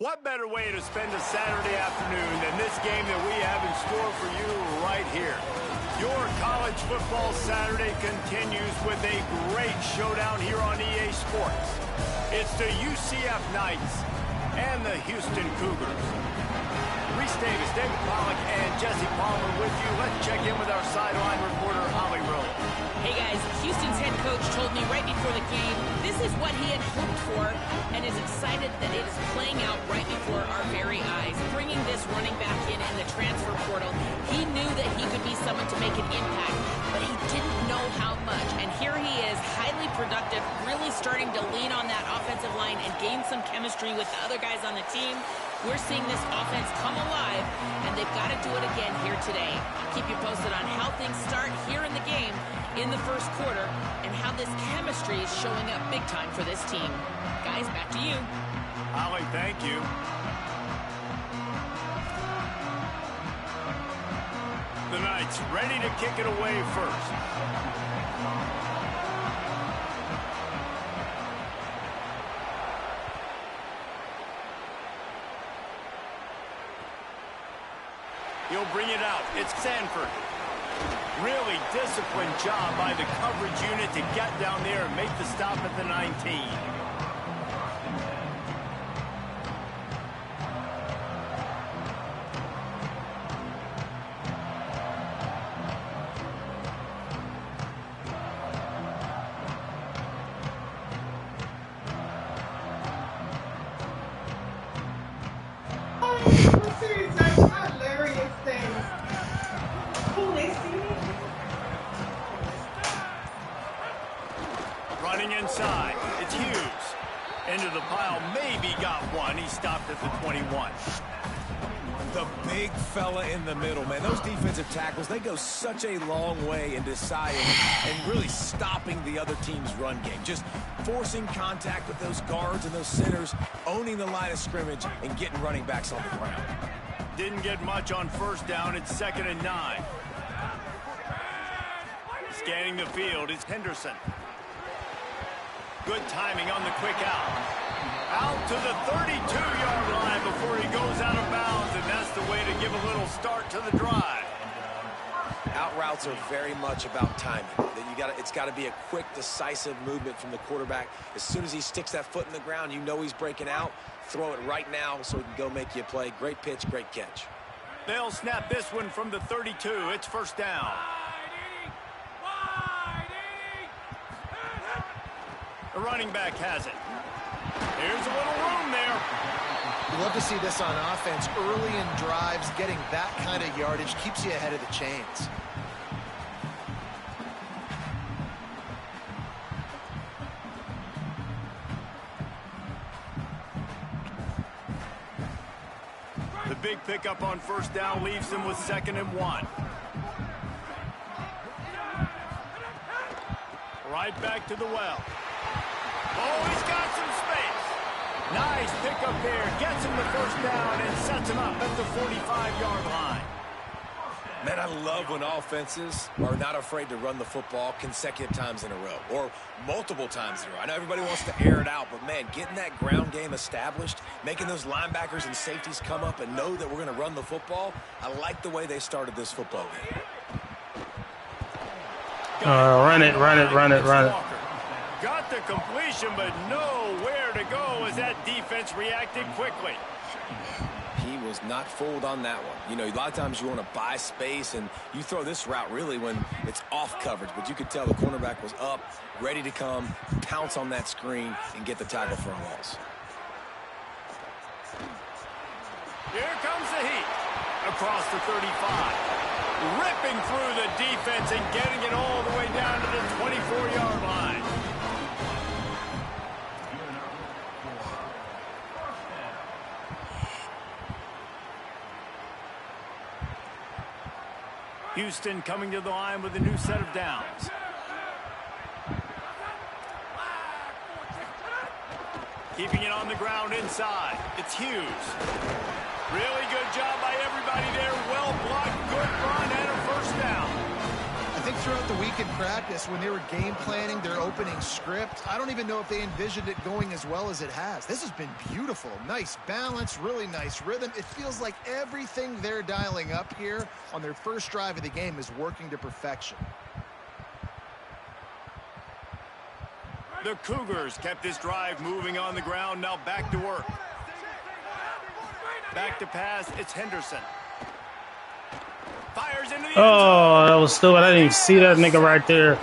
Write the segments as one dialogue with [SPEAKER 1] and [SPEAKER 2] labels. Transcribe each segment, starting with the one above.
[SPEAKER 1] What better way to spend a Saturday afternoon than this game that we have in store for you right here? Your college football Saturday continues with a great showdown here on EA Sports. It's the UCF Knights and the Houston Cougars. Reese Davis, David Pollack, and Jesse Palmer with you. Let's check in with our sideline reporter, Holly Rowe.
[SPEAKER 2] Hey guys, Houston's head coach told me right before the game this is what he had hoped for and is excited that it is playing out right before our very eyes. Bringing this running back in the transfer portal, he knew that he could be someone to make an impact, but he didn't know how much. And here he is, highly productive, really starting to lean on that offensive line and gain some chemistry with the other guys on the team. We're seeing this offense come alive, and they've got to do it again here today. I'll keep you posted on how things start here in the game in the first quarter and how this chemistry is showing up big time for this team. Guys, back to you.
[SPEAKER 1] Holly, thank you. The Knights ready to kick it away first. He'll bring it out. It's Sanford. Really disciplined job by the coverage unit to get down there and make the stop at the 19. Running inside, it's Hughes. Into the pile, maybe got one. He stopped at the 21.
[SPEAKER 3] The big fella in the middle, man. Those defensive tackles, they go such a long way in deciding and really stopping the other team's run game. Just forcing contact with those guards and those centers, owning the line of scrimmage, and getting running backs on the ground.
[SPEAKER 1] Didn't get much on first down. It's 2nd and 9. Scanning the field is Henderson. Good timing on the quick out. Out to the 32-yard line before he goes out of bounds, and that's the way to give a little start to the drive.
[SPEAKER 3] Out routes are very much about timing. It's got to be a quick, decisive movement from the quarterback. As soon as he sticks that foot in the ground, you know he's breaking out. Throw it right now so he can go make you a play. Great pitch, great catch.
[SPEAKER 1] They'll snap this one from the 32. It's first down. The running back has it. Here's a little room there.
[SPEAKER 4] You love to see this on offense. Early in drives, getting that kind of yardage keeps you ahead of the chains.
[SPEAKER 1] The big pickup on first down leaves him with 2nd and 1. Right back to the well. Oh, he's got some space. Nice pickup there. Gets him the first down and sets him up at the 45-yard line.
[SPEAKER 3] Man, I love when offenses are not afraid to run the football consecutive times in a row or multiple times in a row. I know everybody wants to air it out, but, man, getting that ground game established, making those linebackers and safeties come up and know that we're going to run the football, I like the way they started this football game.
[SPEAKER 5] Run it.
[SPEAKER 1] Got the completion, but nowhere to go as that defense reacted quickly.
[SPEAKER 3] He was not fooled on that one. You know, a lot of times you want to buy space, and you throw this route really when it's off coverage. But you could tell the cornerback was up, ready to come, pounce on that screen, and get the tackle for a loss.
[SPEAKER 1] Here comes the heat. Across the 35. Ripping through the defense and getting it all the way down to the 24-yard line. Houston coming to the line with a new set of downs. Keeping it on the ground inside. It's Hughes. Really good job by everybody there. Well blocked, good run, and a first down.
[SPEAKER 4] I think throughout the week in practice, when they were game planning their opening script, I don't even know if they envisioned it going as well as it has. This has been beautiful. Nice balance, really nice rhythm. It feels like everything they're dialing up here on their first drive of the game is working to perfection.
[SPEAKER 1] The Cougars kept this drive moving on the ground. Now back to work. Back to pass. It's Henderson. Fires into the end zone.
[SPEAKER 5] Oh, that was stupid. I didn't even see that nigga right there.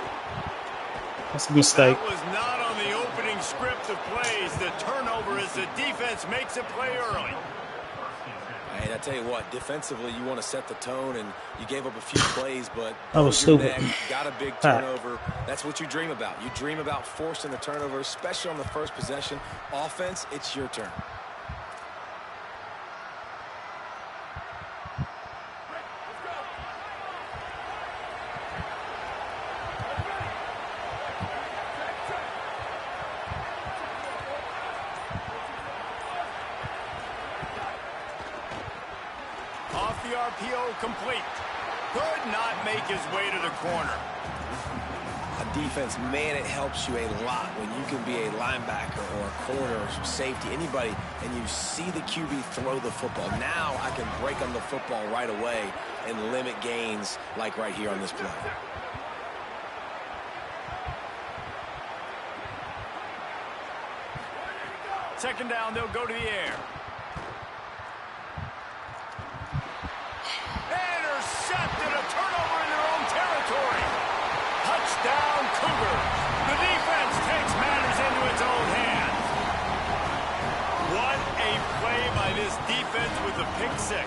[SPEAKER 5] That's a mistake.
[SPEAKER 1] That was not on the opening script of plays. The turnover as the defense makes a play early.
[SPEAKER 3] Hey, I tell you what, defensively, you want to set the tone, and you gave up a few plays, but
[SPEAKER 5] that was stupid.
[SPEAKER 3] Got a big turnover. That's what you dream about. You dream about forcing the turnover, especially on the first possession. Offense, it's your turn.
[SPEAKER 1] RPO complete. Could not make his way to the corner.
[SPEAKER 3] On defense, man, it helps you a lot when you can be a linebacker or a corner or safety, anybody, and you see the QB throw the football. Now I can break on the football right away and limit gains like right here on this play.
[SPEAKER 1] Second down, they'll go to the air. Intercepted, a turnover in their own territory. Touchdown, Cougars. The defense takes matters into its own hands. What a play by this defense with the pick six.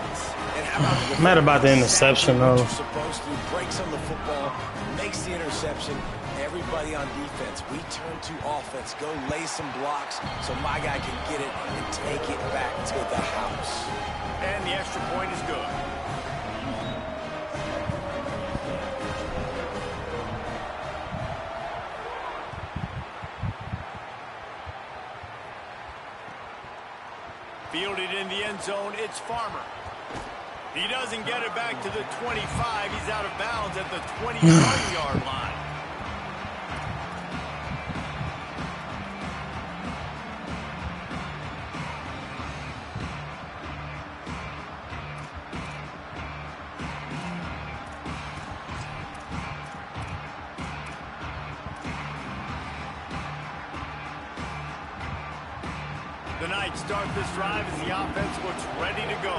[SPEAKER 3] And how about
[SPEAKER 5] mad about the interception, though.
[SPEAKER 3] Supposed to breaks on the football, makes the interception. Everybody on defense, we turn to offense. Go lay some blocks so my guy can get it and take it back to the house.
[SPEAKER 1] And the extra point is good. Fielded in the end zone, it's Farmer. He doesn't get it back to the 25. He's out of bounds at the 21-yard line. The Knights start this drive as the offense looks ready to go.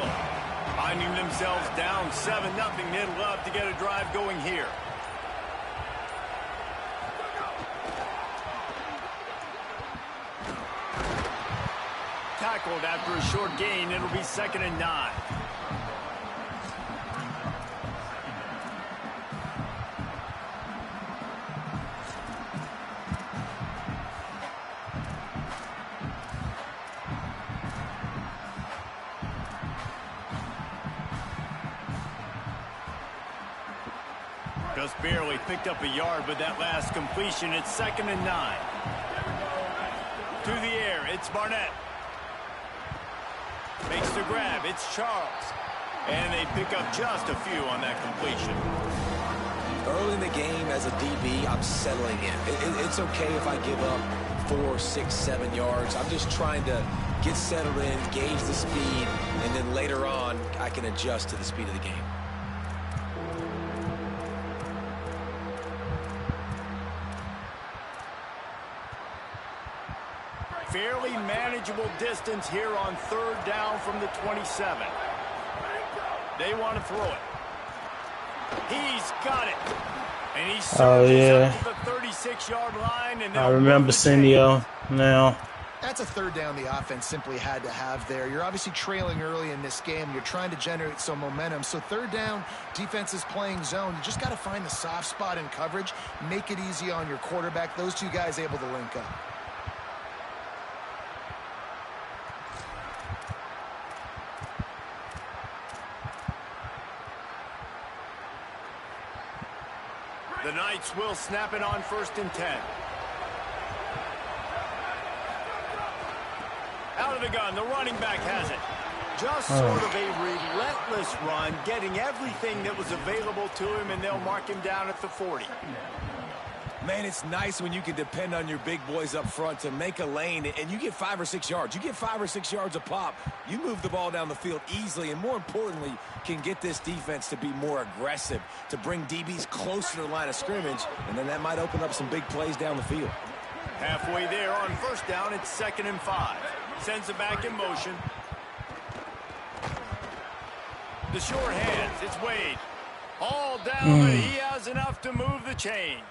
[SPEAKER 1] Finding themselves down 7-0, they'd love to get a drive going here. Tackled after a short gain, it'll be 2nd and 9. Just barely picked up a yard, but that last completion, it's 2nd and 9. To the air, it's Barnett. Makes the grab, it's Charles. And they pick up just a few on that completion.
[SPEAKER 3] Early in the game as a DB, I'm settling in. It's okay if I give up 4, 6, 7 yards. I'm just trying to get settled in, gauge the speed, and then later on, I can adjust to the speed of the game.
[SPEAKER 1] Fairly manageable distance here on 3rd down from the 27. They want to throw it. He's got it. And he surges up to the 36-yard line. And
[SPEAKER 5] I remember Cindio now.
[SPEAKER 4] That's a 3rd down the offense simply had to have there. You're obviously trailing early in this game. You're trying to generate some momentum. So 3rd down, defense is playing zone. You just got to find the soft spot in coverage, make it easy on your quarterback. Those two guys able to link up.
[SPEAKER 1] The Knights will snap it on 1st and 10. Out of the gun, the running back has it. Just sort of a relentless run, getting everything that was available to him, and they'll mark him down at the 40.
[SPEAKER 3] Man, it's nice when you can depend on your big boys up front to make a lane, and you get 5 or 6 yards. You get 5 or 6 yards a pop. You move the ball down the field easily, and more importantly, can get this defense to be more aggressive, to bring DBs closer to the line of scrimmage, and then that might open up some big plays down the field.
[SPEAKER 1] Halfway there on first down, it's 2nd and 5. Sends it back in motion. The short hands, it's Wade. All down, but he has enough to move the chains.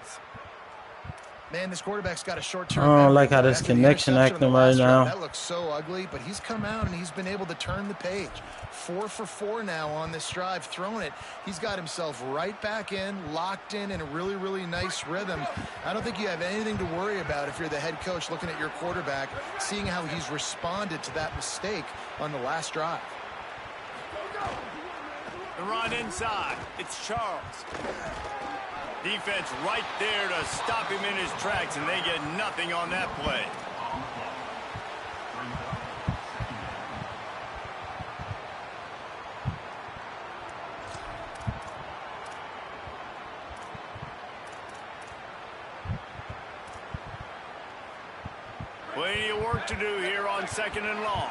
[SPEAKER 4] Man, this quarterback's got a short-term.
[SPEAKER 5] I don't like how this connection acting right now.
[SPEAKER 4] That looks so ugly, but he's come out and he's been able to turn the page. 4 for 4 now on this drive, throwing it. He's got himself right back in, locked in a really, really nice rhythm. I don't think you have anything to worry about if you're the head coach looking at your quarterback, seeing how he's responded to that mistake on the last drive.
[SPEAKER 1] The run inside. It's Charles. Defense right there to stop him in his tracks, and they get nothing on that play. Plenty of work to do here on 2nd and long.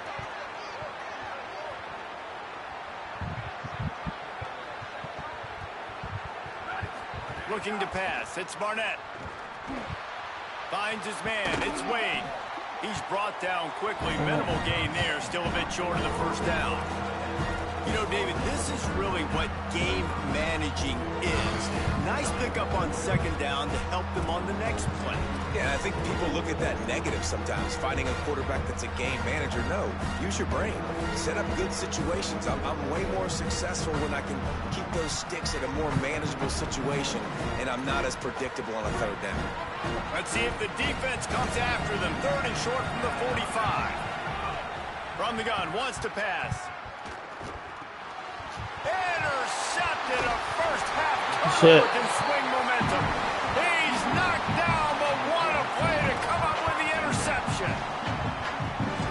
[SPEAKER 1] Looking to pass. It's Barnett. Finds his man. It's Wade. He's brought down quickly. Minimal gain there. Still a bit short of the first down. You know, David, this is really what game managing is. Nice pickup on 2nd down to help them on the next play.
[SPEAKER 3] Yeah, I think people look at that negative sometimes, finding a quarterback that's a game manager. No, use your brain. Set up good situations. I'm way more successful when I can keep those sticks at a more manageable situation, and I'm not as predictable on a 3rd down.
[SPEAKER 1] Let's see if the defense comes after them. 3rd and short from the 45. From the gun, wants to pass. Intercepted, a first half turnover can swing momentum. He's knocked down, but what a play to come up with the interception.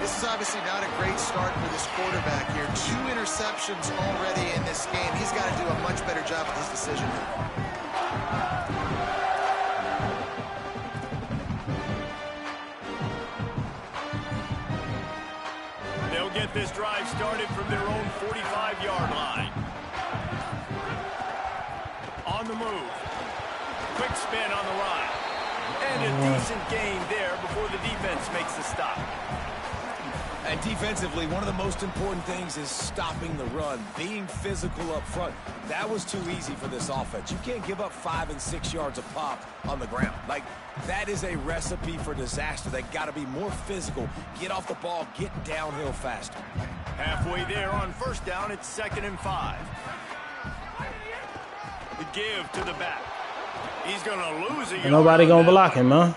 [SPEAKER 4] This is obviously not a great start for this quarterback here. 2 interceptions already in this game. He's got to do a much better job with his decision.
[SPEAKER 1] They'll get this drive started from their own 45-yard line. On the move. Quick spin on the line. And a decent gain there before the defense makes the stop.
[SPEAKER 3] And defensively, one of the most important things is stopping the run, being physical up front. That was too easy for this offense. You can't give up 5 and 6 yards a pop on the ground. Like, that is a recipe for disaster. They got to be more physical, get off the ball, get downhill faster.
[SPEAKER 1] Halfway there on first down, it's 2nd and 5. The give to the back. He's going to lose it.
[SPEAKER 5] Nobody going to block him, huh?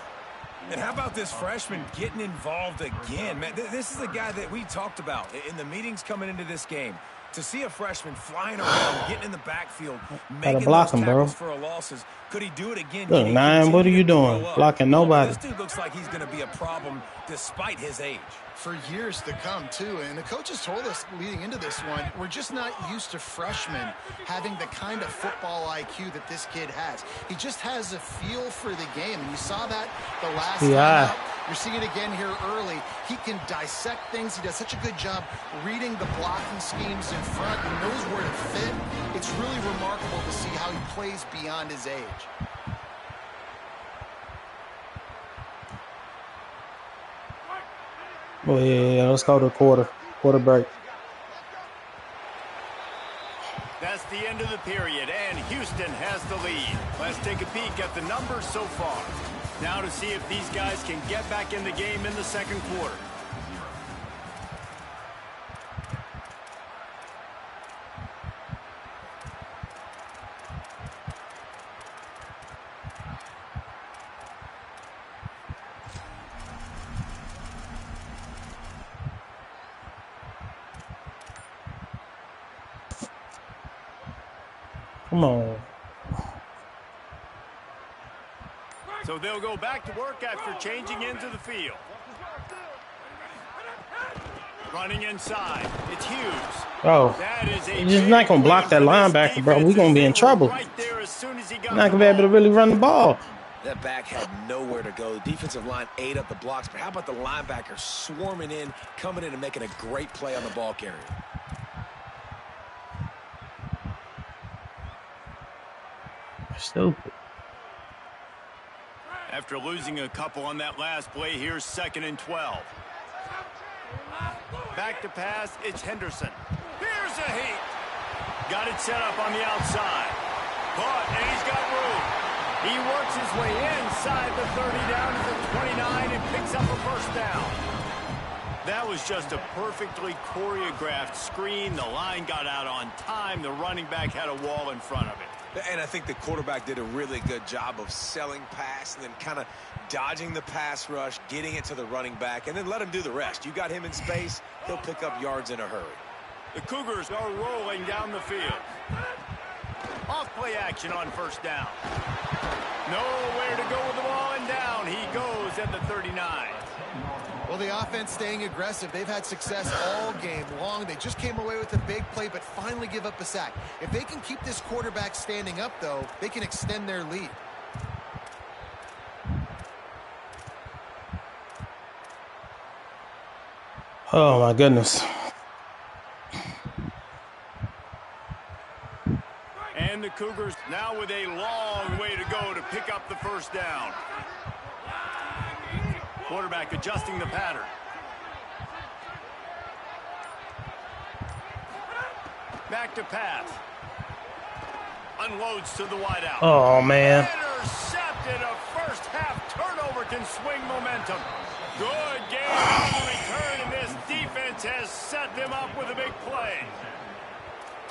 [SPEAKER 3] And how about this freshman getting involved again? Man, this is the guy that we talked about in the meetings coming into this game. To see a freshman flying around, getting in the backfield, making
[SPEAKER 5] block
[SPEAKER 3] those
[SPEAKER 5] him, bro.
[SPEAKER 3] tackles for losses. Could he do it again?
[SPEAKER 5] Look, 9, what are you doing? Blocking nobody.
[SPEAKER 3] This dude looks like he's going to be a problem despite his age.
[SPEAKER 4] For years to come, too. And the coaches told us leading into this one, we're just not used to freshmen having the kind of football IQ that this kid has. He just has a feel for the game. And you saw that the last time out. You're seeing it again here early. He can dissect things. He does such a good job reading the blocking schemes in front. He knows where to fit. It's really remarkable to see how he plays beyond his age.
[SPEAKER 5] Oh, yeah, let's go to quarter break.
[SPEAKER 1] That's the end of the period, and Houston has the lead. Let's take a peek at the numbers so far. Now to see if these guys can get back in the game in the 2nd quarter.
[SPEAKER 5] Come on.
[SPEAKER 1] So they'll go back to work after changing into the field. Running inside. It's Hughes.
[SPEAKER 5] Oh,
[SPEAKER 1] That is a
[SPEAKER 5] you're just not going to block that linebacker, bro. We're going to be in trouble.
[SPEAKER 1] Right there as soon as he got
[SPEAKER 5] You're not going to be able to really run the ball.
[SPEAKER 3] That back had nowhere to go. The defensive line ate up the blocks, but how about the linebacker swarming in, coming in and making a great play on the ball carrier?
[SPEAKER 5] Stupid.
[SPEAKER 1] After losing a couple on that last play, here's 2nd and 12. Back to pass, it's Henderson. Here's a heat. Got it set up on the outside. Caught, and he's got room. He works his way inside the 30 down to the 29 and picks up a first down. That was just a perfectly choreographed screen. The line got out on time. The running back had a wall in front of it.
[SPEAKER 3] And I think the quarterback did a really good job of selling pass and then kind of dodging the pass rush, getting it to the running back, and then let him do the rest. You got him in space, he'll pick up yards in a hurry.
[SPEAKER 1] The Cougars are rolling down the field. Off play action on first down. Nowhere to go with the ball, and down he goes at the 39.
[SPEAKER 4] Well, the offense staying aggressive. They've had success all game long. They just came away with a big play, but finally give up a sack. If they can keep this quarterback standing up, though, they can extend their lead.
[SPEAKER 5] Oh, my goodness.
[SPEAKER 1] And the Cougars now with a long way to go to pick up the first down. Quarterback adjusting the pattern. Back to pass. Unloads to the wideout.
[SPEAKER 5] Oh, man.
[SPEAKER 1] Intercepted. A first half turnover can swing momentum. Good game on the return, and this defense has set them up with a big play.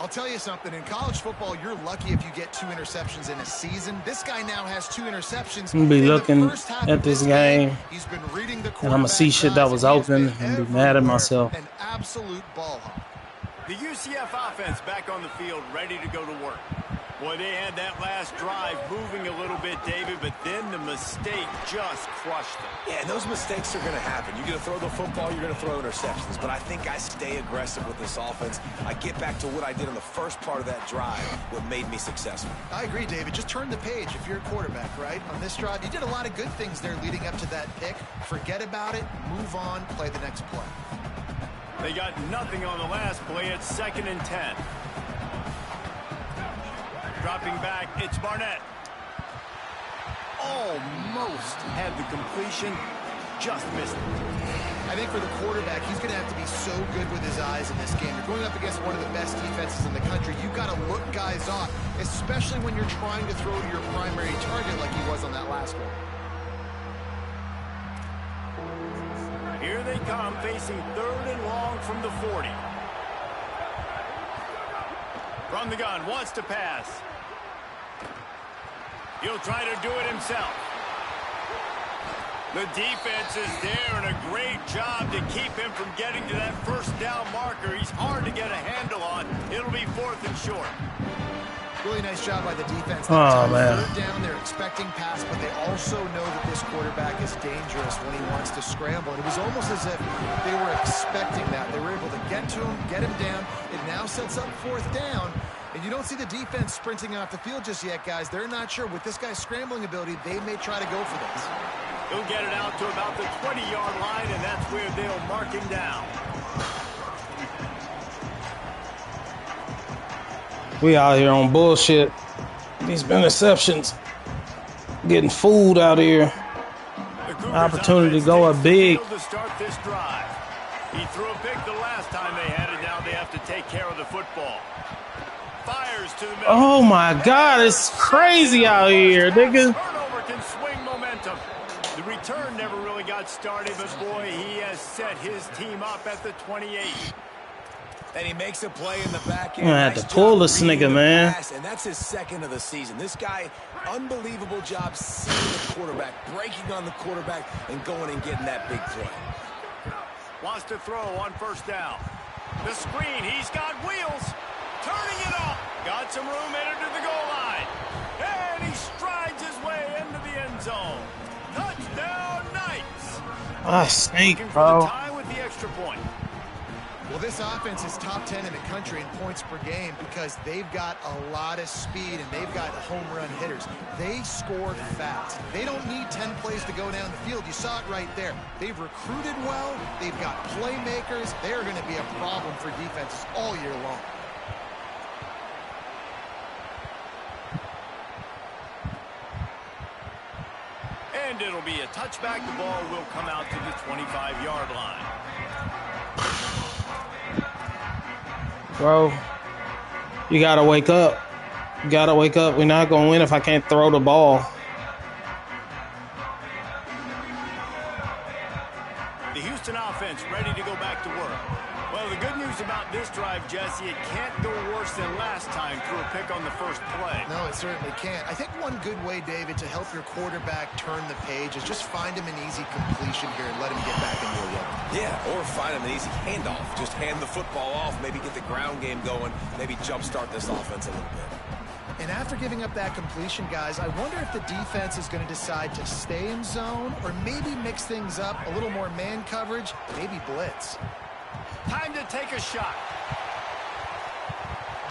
[SPEAKER 4] I'll tell you something. In college football, you're lucky if you get 2 interceptions in a season. This guy now has 2 interceptions.
[SPEAKER 5] I'm going to be looking at this game,
[SPEAKER 4] he's been reading the
[SPEAKER 5] and I'm going to see shit that was open and be mad at myself.
[SPEAKER 4] An absolute ball hawk.
[SPEAKER 1] The UCF offense back on the field, ready to go to work. Boy, they had that last drive moving a little bit, David, but then the mistake just crushed them.
[SPEAKER 3] Yeah, and those mistakes are going to happen. You're going to throw the football, you're going to throw interceptions. But I think I stay aggressive with this offense. I get back to what I did in the first part of that drive, what made me successful.
[SPEAKER 4] I agree, David. Just turn the page if you're a quarterback, right? On this drive, you did a lot of good things there leading up to that pick. Forget about it, move on, play the next play.
[SPEAKER 1] They got nothing on the last play. It's 2nd and 10. Dropping back, it's Barnett. Almost had the completion, just missed it.
[SPEAKER 4] I think for the quarterback, he's going to have to be so good with his eyes in this game. You're going up against one of the best defenses in the country. You've got to look guys off, especially when you're trying to throw to your primary target like he was on that last one.
[SPEAKER 1] Here they come, facing 3rd and long from the 40. From the gun, wants to pass. He'll try to do it himself. The defense is there, and a great job to keep him from getting to that first down marker. He's hard to get a handle on. It'll be 4th and short.
[SPEAKER 4] Really nice job by the defense.
[SPEAKER 5] Oh, man.
[SPEAKER 4] 3rd down, they're expecting pass, but they also know that this quarterback is dangerous when he wants to scramble. And it was almost as if they were expecting that. They were able to get to him, get him down. It now sets up 4th down. And you don't see the defense sprinting off the field just yet, guys. They're not sure. With this guy's scrambling ability, they may try to go for this.
[SPEAKER 1] He'll get it out to about the 20-yard line, and that's where they'll mark him down.
[SPEAKER 5] We out here on bullshit. These interceptions. Getting fooled out here. Opportunity to go up big.
[SPEAKER 1] To start this drive. He threw a pick the last time they had it. Now they have to take care of the football. Fires to the middle.
[SPEAKER 5] Oh my God, it's crazy out here, nigga.
[SPEAKER 1] Turnover can swing momentum. The return never really got started, but boy, he has set his team up at the 28.
[SPEAKER 3] And he makes a play in the back end.
[SPEAKER 5] I had to pull this nigga, man.
[SPEAKER 3] And that's his 2nd of the season. This guy, unbelievable job seeing the quarterback, breaking on the quarterback, and going and getting that big play.
[SPEAKER 1] Wants to throw on first down. The screen, he's got wheels. Turning it up. Got some room headed to the goal line. And he strides his way into the end zone. Touchdown, Knights.
[SPEAKER 5] I stink,
[SPEAKER 1] Looking for
[SPEAKER 5] bro.
[SPEAKER 1] the tie with the extra point.
[SPEAKER 4] Well, this offense is top 10 in the country in points per game because they've got a lot of speed and they've got home run hitters. They score fast. They don't need 10 plays to go down the field. You saw it right there. They've recruited well. They've got playmakers. They're going to be a problem for defenses all year long.
[SPEAKER 1] And it'll be a touchback. The ball will come out to the 25-yard line.
[SPEAKER 5] Bro, you got to wake up. You got to wake up. We're not going to win if I can't throw the ball.
[SPEAKER 1] The Houston offense ready to go back to work. Well, the good news about this drive, Jesse, it can't go worse than last time through a pick on the first play.
[SPEAKER 4] No, it certainly can't. I think one good way, David, to help your quarterback turn the page is just find him an easy completion here and let him get back into a rhythm.
[SPEAKER 3] Yeah, or find him an easy handoff. Just hand the football off, maybe get the ground game going, maybe jumpstart this offense a little bit.
[SPEAKER 4] And after giving up that completion, guys, I wonder if the defense is going to decide to stay in zone or maybe mix things up, a little more man coverage, maybe blitz.
[SPEAKER 1] Time to take a shot.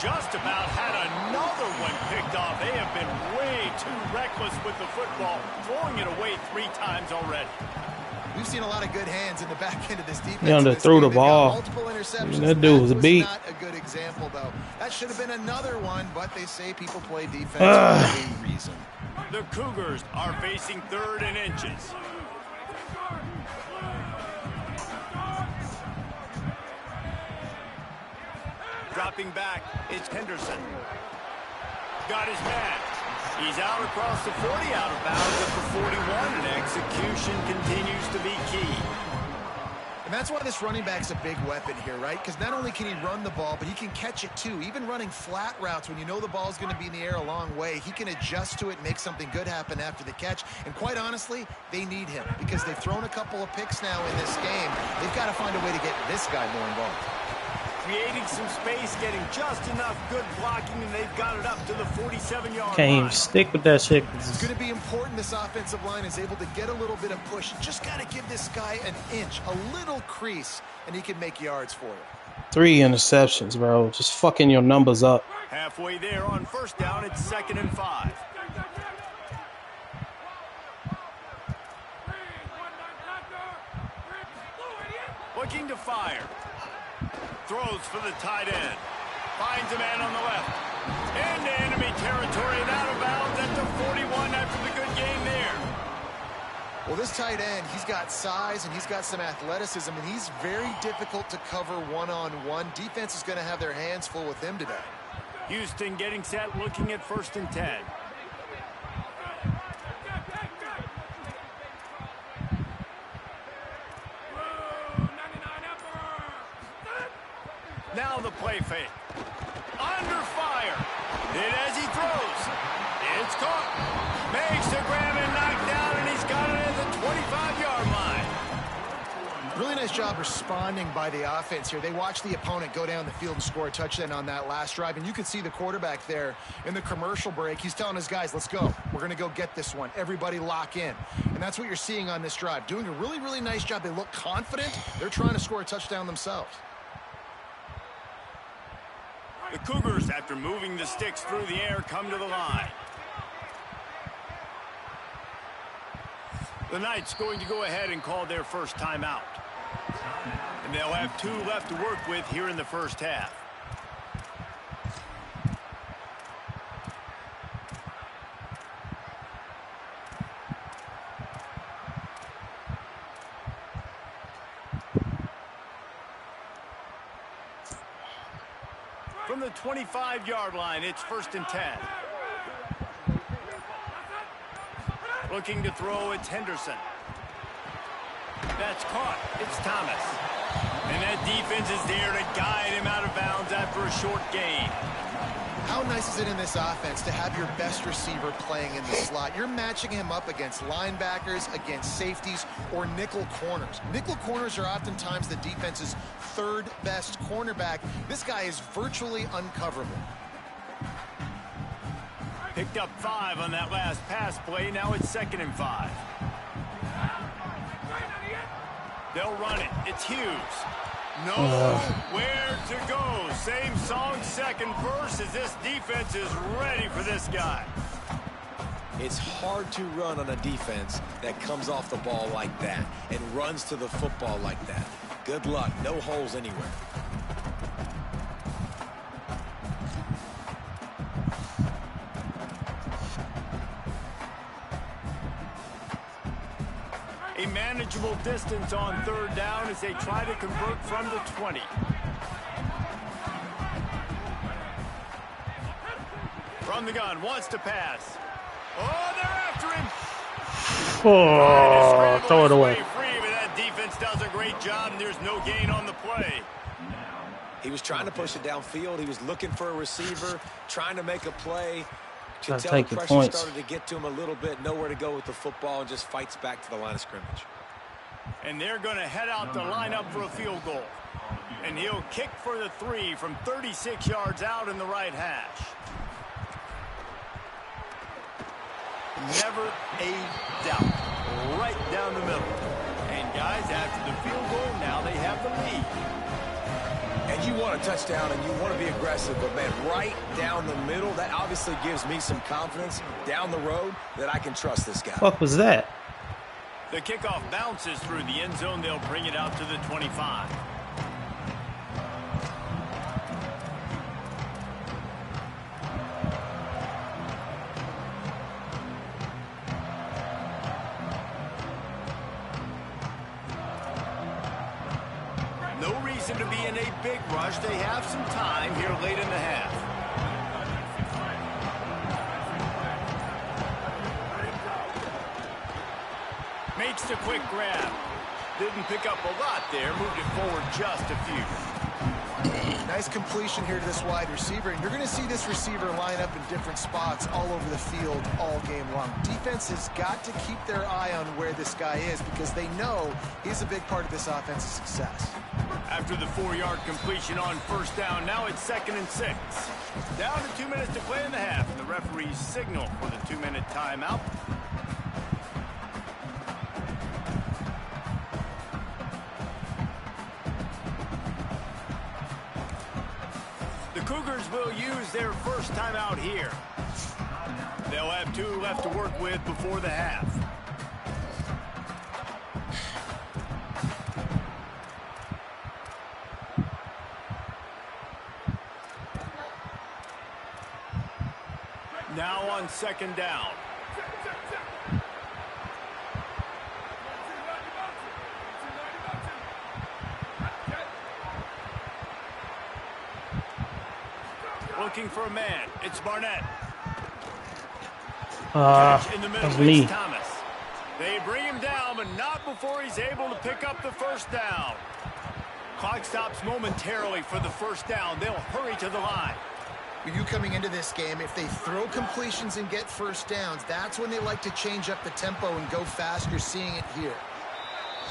[SPEAKER 1] Just about had another one picked off. They have been way too reckless with the football, throwing it away 3 times already.
[SPEAKER 4] We've seen a lot of good hands in the back end of this defense.
[SPEAKER 5] He underthrew the ball.
[SPEAKER 4] Multiple interceptions.
[SPEAKER 5] That dude was a beat.
[SPEAKER 4] Not a good example, though. That should have been another one, but they say people play defense for a reason.
[SPEAKER 1] The Cougars are facing 3rd and inches. Dropping back, it's Henderson. Got his man. He's out across the 40, out of bounds at the 41, and execution continues to be key.
[SPEAKER 4] And that's why this running back's a big weapon here, right? Because not only can he run the ball, but he can catch it too. Even running flat routes when you know the ball's going to be in the air a long way, he can adjust to it and make something good happen after the catch. And quite honestly, they need him because they've thrown a couple of picks now in this game. They've got to find a way to get this guy more involved.
[SPEAKER 1] Creating some space, getting just enough good blocking, and they've got it up to the 47-yard line.
[SPEAKER 5] Can't even stick with that shit.
[SPEAKER 4] It's going to be important this offensive line is able to get a little bit of push. Just got to give this guy an inch, a little crease, and he can make yards for you.
[SPEAKER 5] 3 interceptions, bro. Just fucking your numbers up.
[SPEAKER 1] Halfway there on first down, it's 2nd and 5. Looking to fire. Throws for the tight end. Finds a man on the left. Into enemy territory and out of bounds at the 41 after the good game there.
[SPEAKER 4] Well, this tight end, he's got size and he's got some athleticism, and he's very difficult to cover one-on-one. Defense is going to have their hands full with him today.
[SPEAKER 1] Houston getting set, looking at 1st and 10. Now the play fake. Under fire. Hit as he throws. It's caught. Makes the grab and knocked down, and he's got it at the 25-yard line.
[SPEAKER 4] Really nice job responding by the offense here. They watched the opponent go down the field and score a touchdown on that last drive, and you could see the quarterback there in the commercial break. He's telling his guys, let's go. We're going to go get this one. Everybody lock in. And that's what you're seeing on this drive. Doing a really, really nice job. They look confident. They're trying to score a touchdown themselves.
[SPEAKER 1] The Cougars, after moving the sticks through the air, come to the line. The Knights going to go ahead and call their first timeout. And they'll have 2 left to work with here in the first half. From the 25-yard line, it's 1st and 10. Looking to throw, it's Henderson. That's caught. It's Thomas. And that defense is there to guide him out of bounds after a short gain.
[SPEAKER 4] How nice is it in this offense to have your best receiver playing in the slot? You're matching him up against linebackers, against safeties, or nickel corners. Nickel corners are oftentimes the defense's 3rd best cornerback. This guy is virtually uncoverable.
[SPEAKER 1] Picked up 5 on that last pass play. Now it's 2nd and 5. They'll run it. It's Hughes. Nowhere to go. Same song, second verse, as this defense is ready for this guy.
[SPEAKER 3] It's hard to run on a defense that comes off the ball like that and runs to the football like that. Good luck. No holes anywhere.
[SPEAKER 1] A manageable distance on third down as they try to convert from the 20. From the gun, wants to pass. Oh, they're after him.
[SPEAKER 5] Oh, throw it away.
[SPEAKER 1] Free, but that defense does a great job, and there's no gain on the play.
[SPEAKER 3] He was trying to push it downfield. He was looking for a receiver, trying to make a play. Could tell the pressure started to get to him a little bit, nowhere to go with the football, and just fights back to the line of scrimmage.
[SPEAKER 1] And they're going to head out to line up for a field goal. And he'll kick for the 3 from 36 yards out in the right hash. Never a doubt. Right down the middle. And guys, after the field goal, now they have the lead.
[SPEAKER 3] And you want a touchdown and you want to be aggressive, but man, right down the middle, that obviously gives me some confidence down the road that I can trust this guy.
[SPEAKER 5] What was that?
[SPEAKER 1] The kickoff bounces through the end zone. They'll bring it out to the 25. No reason to be in a big rush. They have some time here late in the half. Makes the quick grab. Didn't pick up a lot there. Moved it forward just a few.
[SPEAKER 4] Nice completion here to this wide receiver. And you're going to see this receiver line up in different spots all over the field all game long. Defense has got to keep their eye on where this guy is because they know he's a big part of this offense's success.
[SPEAKER 1] After the 4-yard completion on first down, now it's 2nd and 6. Down to 2 minutes to play in the half. And the referees signal for the 2-minute timeout. The Cougars will use their first timeout here. They'll have 2 left to work with before the half. Now on 2nd down. Looking for a man. It's Barnett. In the middle,
[SPEAKER 5] that's me.
[SPEAKER 1] Thomas. They bring him down, but not before he's able to pick up the first down. Clock stops momentarily for the first down. They'll hurry to the line.
[SPEAKER 4] You coming into this game, if they throw completions and get first downs, that's when they like to change up the tempo and go fast. You're seeing it here.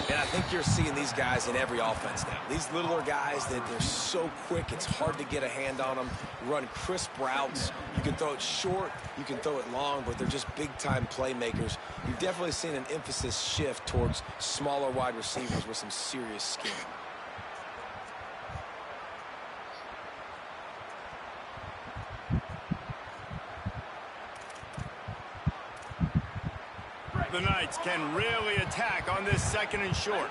[SPEAKER 3] And I think you're seeing these guys in every offense now. These littler guys, they're so quick, it's hard to get a hand on them. Run crisp routes. You can throw it short, you can throw it long, but they're just big-time playmakers. You've definitely seen an emphasis shift towards smaller wide receivers with some serious skill.
[SPEAKER 1] The Knights can really attack on this 2nd and short.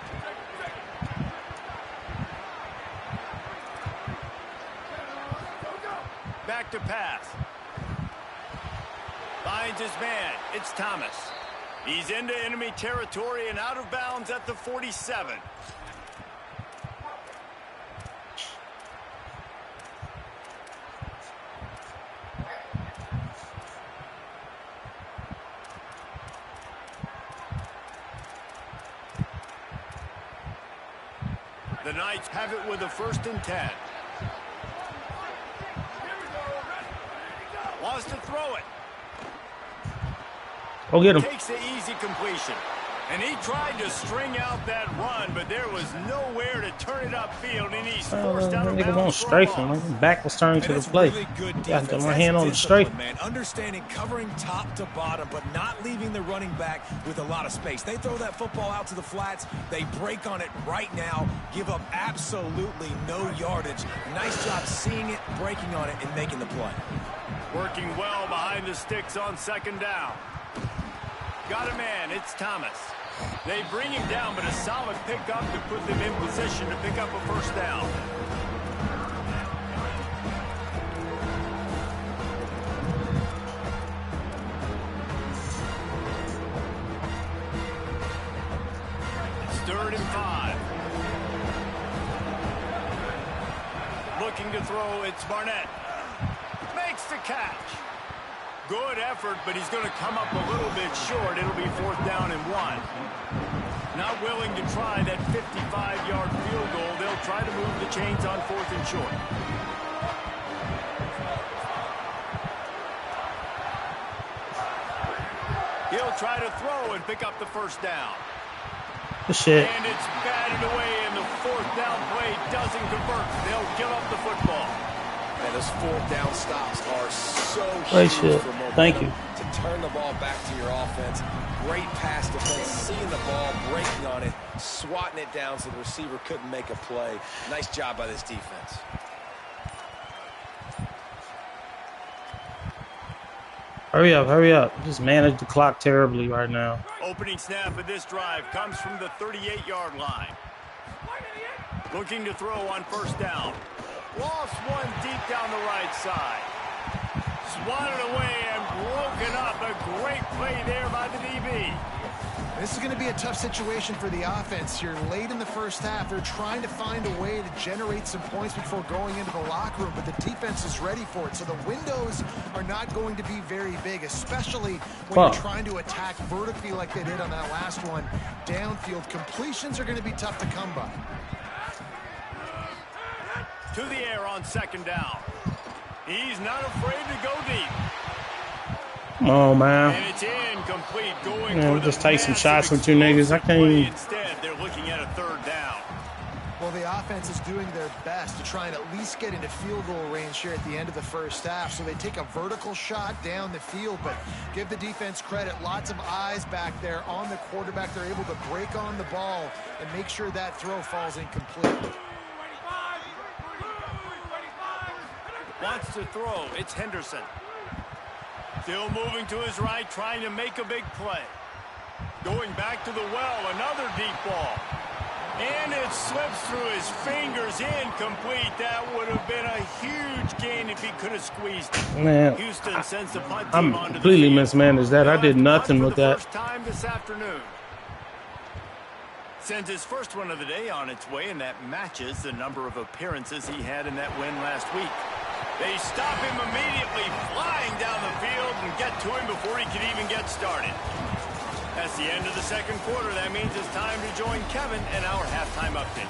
[SPEAKER 1] Back to pass. Finds his man. It's Thomas. He's into enemy territory and out of bounds at the 47. The Knights have it with a 1st and 10. Wants to throw it.
[SPEAKER 5] Go get him.
[SPEAKER 1] Takes the easy completion. And he tried to string out that run, but there was nowhere to turn it upfield, and he's forced out of
[SPEAKER 5] Nigga won't
[SPEAKER 1] bounds.
[SPEAKER 5] strafe him. His back was turned to the play.
[SPEAKER 3] Really good
[SPEAKER 5] Got
[SPEAKER 3] defense.
[SPEAKER 5] my hand on the strafe.
[SPEAKER 3] Man. Understanding covering top to bottom, but not leaving the running back with a lot of space. They throw that football out to the flats. They break on it right now, give up absolutely no yardage. Nice job seeing it, breaking on it, and making the play.
[SPEAKER 1] Working well behind the sticks on second down. Got a man. It's Thomas. They bring him down, but a solid pickup to put them in position to pick up a first down. It's 3rd and 5. Looking to throw, it's Barnett. Makes the catch. Good effort, but he's going to come up a little bit short. It'll be 4th down and 1. Not willing to try that 55-yard field goal. They'll try to move the chains on 4th and short. He'll try to throw and pick up the first down.
[SPEAKER 5] Shit.
[SPEAKER 1] And it's batted away, and the 4th down play doesn't convert. They'll give up the football.
[SPEAKER 3] And those 4th down stops are so
[SPEAKER 5] Great
[SPEAKER 3] huge
[SPEAKER 5] shit.
[SPEAKER 3] for momentum.
[SPEAKER 5] Thank you.
[SPEAKER 3] To turn the ball back to your offense. Great pass defense, seeing the ball, breaking on it, swatting it down so the receiver couldn't make a play. Nice job by this defense.
[SPEAKER 5] Hurry up, hurry up. Just manage the clock terribly right now.
[SPEAKER 1] Opening snap of this drive comes from the 38-yard line. Looking to throw on first down. Lost one deep down the right side. Swatted away and broken up. A great play there by the DB.
[SPEAKER 4] This is going to be a tough situation for the offense here. Late in the first half, they're trying to find a way to generate some points before going into the locker room, but the defense is ready for it. So the windows are not going to be very big, especially when you're trying to attack vertically like they did on that last one. Downfield completions are going to be tough to come by.
[SPEAKER 1] To the air on second down. He's not afraid to go deep.
[SPEAKER 5] Come on, man.
[SPEAKER 1] And it's incomplete. Going
[SPEAKER 5] Man,
[SPEAKER 1] for
[SPEAKER 5] we'll just
[SPEAKER 1] the
[SPEAKER 5] take some
[SPEAKER 1] massive
[SPEAKER 5] shots from two niggas. I can't
[SPEAKER 1] play.
[SPEAKER 5] even.
[SPEAKER 1] Instead, they're looking at a 3rd down.
[SPEAKER 4] Well, the offense is doing their best to try and at least get into field goal range here at the end of the first half. So they take a vertical shot down the field, but give the defense credit. Lots of eyes back there on the quarterback. They're able to break on the ball and make sure that throw falls incomplete.
[SPEAKER 1] Wants to throw. It's Henderson. Still moving to his right, trying to make a big play. Going back to the well, another deep ball. And it slips through his fingers, incomplete. That would have been a huge gain if he could have squeezed it.
[SPEAKER 5] Man,
[SPEAKER 1] Houston sends the punt team
[SPEAKER 5] I'm
[SPEAKER 1] onto
[SPEAKER 5] completely
[SPEAKER 1] the field.
[SPEAKER 5] mismanaged that. I did nothing with that.
[SPEAKER 1] First time this afternoon. Sends his first one of the day on its way, and that matches the number of appearances he had in that win last week. They stop him immediately, flying down the field, and get to him before he can even get started. That's the end of the second quarter. That means it's time to join Kevin and our halftime update.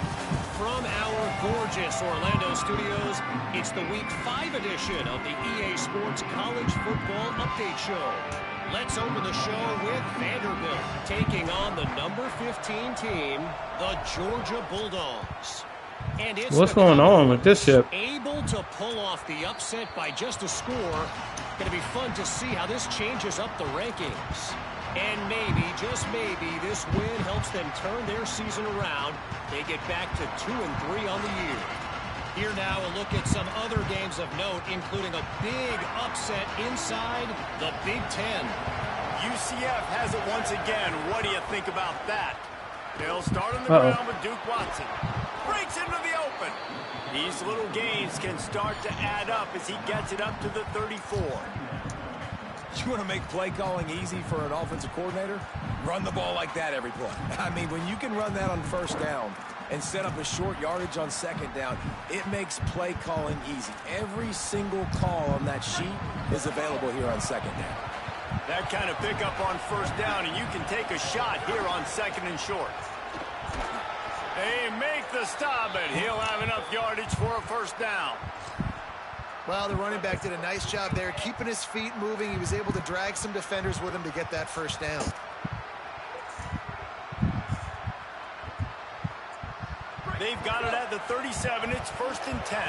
[SPEAKER 6] From our gorgeous Orlando studios, it's the Week 5 edition of the EA Sports College Football Update Show. Let's open the show with Vanderbilt taking on the number 15 team, the Georgia Bulldogs. And it's
[SPEAKER 5] What's going on with this ship?
[SPEAKER 6] Able to pull off the upset by just a score. Going to be fun to see how this changes up the rankings. And maybe, just maybe, this win helps them turn their season around. They get back to 2-3 on the year. Here now, a look at some other games of note, including a big upset inside the Big Ten.
[SPEAKER 1] UCF has it once again. What do you think about that? They'll start on the ground with Duke Watson. Breaks into the open. These little gains can start to add up as he gets it up to the 34.
[SPEAKER 3] You want to make play calling easy for an offensive coordinator? Run the ball like that every play. I mean, when you can run that on first down and set up a short yardage on second down, it makes play calling easy. Every single call on that sheet is available here on second down.
[SPEAKER 1] That kind of pickup on first down, and you can take a shot here on second and short. They make the stop, and he'll have enough yardage for a first down.
[SPEAKER 4] Well, the running back did a nice job there, keeping his feet moving. He was able to drag some defenders with him to get that first down.
[SPEAKER 1] They've got it at the 37. It's 1st and 10.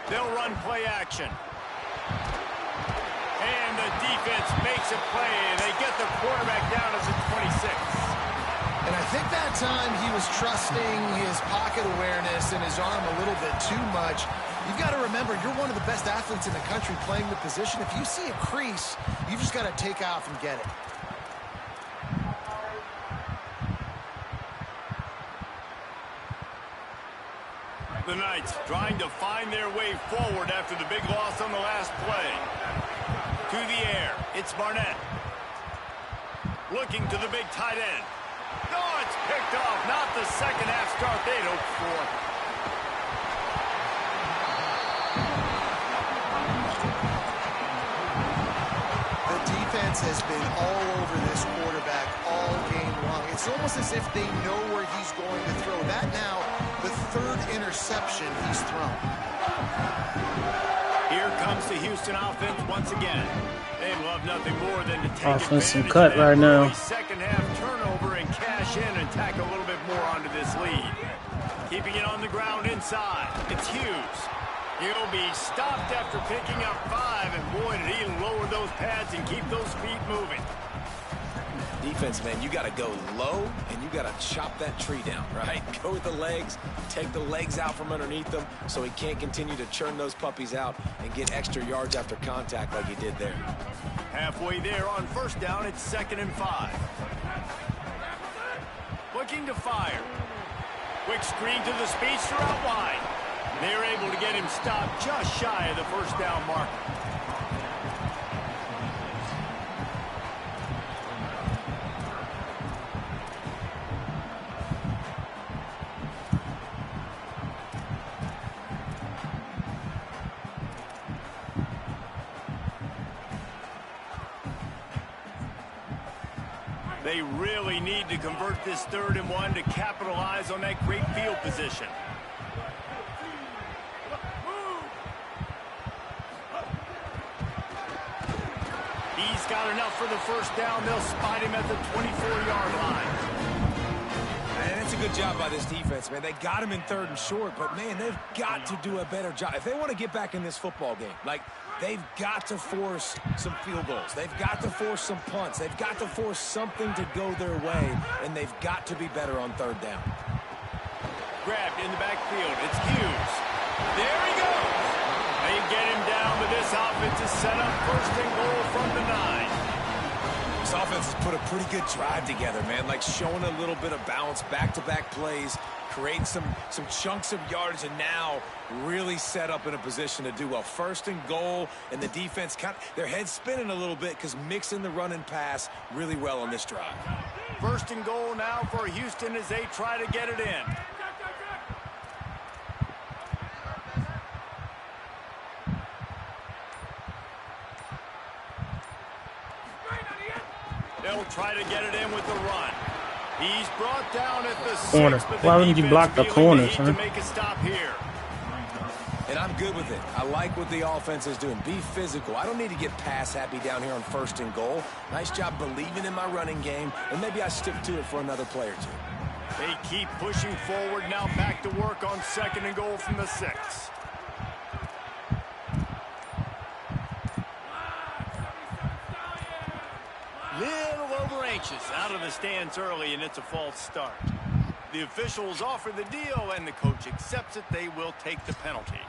[SPEAKER 1] They'll run play action. And the defense makes a play. They get the quarterback down at the 26.
[SPEAKER 4] And I think that time he was trusting his pocket awareness and his arm a little bit too much. You've got to remember, you're one of the best athletes in the country playing the position. If you see a crease, you just got to take off and get it.
[SPEAKER 1] The Knights trying to find their way forward after the big loss on the last play. To the air, it's Barnett. Looking to the big tight end. Oh, it's picked off. Not the second half start they'd hoped for.
[SPEAKER 4] The defense has been all over this quarterback all game long. It's almost as if they know where he's going to throw. That now, the 3rd interception he's thrown.
[SPEAKER 1] Here comes the Houston offense once again. They love nothing more than to take
[SPEAKER 5] Offensive
[SPEAKER 1] advantage
[SPEAKER 5] cut
[SPEAKER 1] of that
[SPEAKER 5] right now.
[SPEAKER 1] second half turnover and cash in and tack a little bit more onto this lead. Keeping it on the ground inside. It's Hughes. He'll be stopped after picking up 5, and boy, did he lower those pads and keep those feet moving.
[SPEAKER 3] Defense, man, you got to go low, and you got to chop that tree down, right? Go with the legs, take the legs out from underneath them so he can't continue to churn those puppies out and get extra yards after contact like he did there.
[SPEAKER 1] Halfway there on 1st down, it's 2nd and 5. Looking to fire. Quick screen to the speedster out wide. They're able to get him stopped just shy of the 1st down marker. They really need to convert this 3rd and 1 to capitalize on that great field position. He's got enough for the 1st down. They'll spot him at the 24-yard line.
[SPEAKER 3] And it's a good job by this defense, man. They got him in 3rd and short, but, man, they've got to do a better job. If they want to get back in this football game, like, they've got to force some field goals. They've got to force some punts. They've got to force something to go their way, and they've got to be better on 3rd down.
[SPEAKER 1] Grabbed in the backfield. It's Hughes. There he goes. They get him down, but this offense is set up 1st and goal from the 9.
[SPEAKER 3] This offense has put a pretty good drive together, man. Like showing a little bit of balance, back-to-back plays, creating some chunks of yardage, and now really set up in a position to do well. 1st and goal, and the defense their heads spinning a little bit because mixing the run and pass really well on this drive.
[SPEAKER 1] 1st and goal now for Houston as they try to get it in. They'll try to get it in with the run. He's brought down at the 6.
[SPEAKER 5] Corner. Why wouldn't you block the corner, son?
[SPEAKER 1] To make a stop here.
[SPEAKER 3] And I'm good with it. I like what the offense is doing. Be physical. I don't need to get pass happy down here on 1st and goal. Nice job believing in my running game, and maybe I stick to it for another play or 2.
[SPEAKER 1] They keep pushing forward. Now back to work on 2nd and goal from the 6. Little over anxious out of the stands early, and it's a false start. The officials offer the deal, and the coach accepts it. They will take the penalty.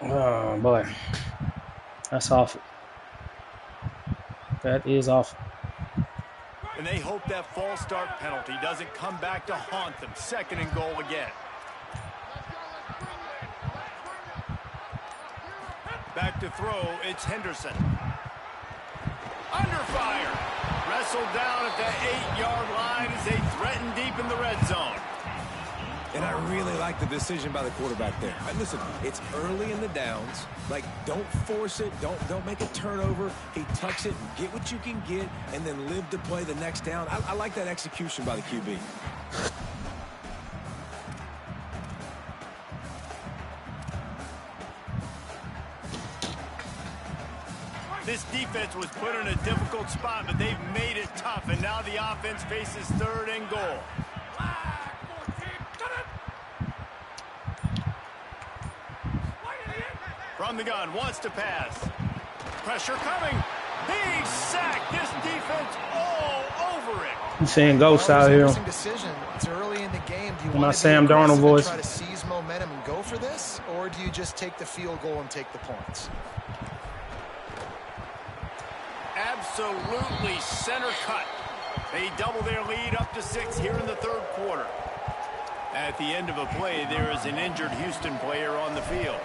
[SPEAKER 5] Oh, boy. That's awful. That is awful.
[SPEAKER 1] And they hope that false start penalty doesn't come back to haunt them. 2nd and goal again. Back to throw, it's Henderson. Under fire. Wrestled down at the 8-yard line as they threaten deep in the red zone.
[SPEAKER 3] And I really like the decision by the quarterback there. And listen, it's early in the downs. Like, don't force it. Don't make a turnover. He tucks it and get what you can get and then live to play the next down. I like that execution by the QB.
[SPEAKER 1] This defense was put in a difficult spot, but they've made it tough, and now the offense faces 3rd and goal. From the gun, wants to pass. Pressure coming. Big sack. This defense all over it.
[SPEAKER 5] You saying ghosts out here?
[SPEAKER 4] Decision. It's early in the game. Do you
[SPEAKER 5] My
[SPEAKER 4] want to
[SPEAKER 5] Sam Darnold voice.
[SPEAKER 4] Try to seize momentum and go for this, or do you just take the field goal and take the points?
[SPEAKER 1] Absolutely center cut. They double their lead up to 6 here in the 3rd quarter. At the end of a play, there is an injured Houston player on the field.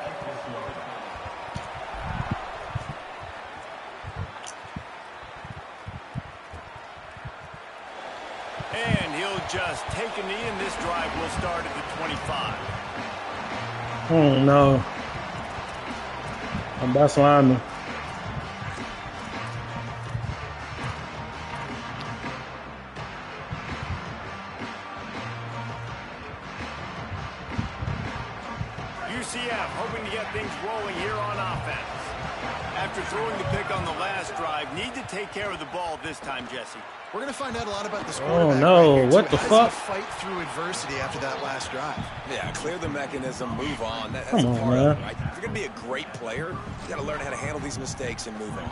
[SPEAKER 1] And he'll just take a knee, and this drive will start at the 25.
[SPEAKER 5] Oh, no. I'm best lineman.
[SPEAKER 1] UCF hoping to get things rolling here on offense. After throwing the pick on the last drive, need to take care of the ball this time, Jesse.
[SPEAKER 4] We're going to find out a lot about this
[SPEAKER 5] Oh,
[SPEAKER 4] quarterback.
[SPEAKER 5] no.
[SPEAKER 4] Right here,
[SPEAKER 5] What the
[SPEAKER 4] How
[SPEAKER 5] fuck?
[SPEAKER 4] does he fight through adversity after that last drive?
[SPEAKER 3] Yeah, clear the mechanism, move on. That's
[SPEAKER 5] Come
[SPEAKER 3] a
[SPEAKER 5] on,
[SPEAKER 3] part
[SPEAKER 5] man.
[SPEAKER 3] of it, right? If you're going to be a great player, you got to learn how to handle these mistakes and move on.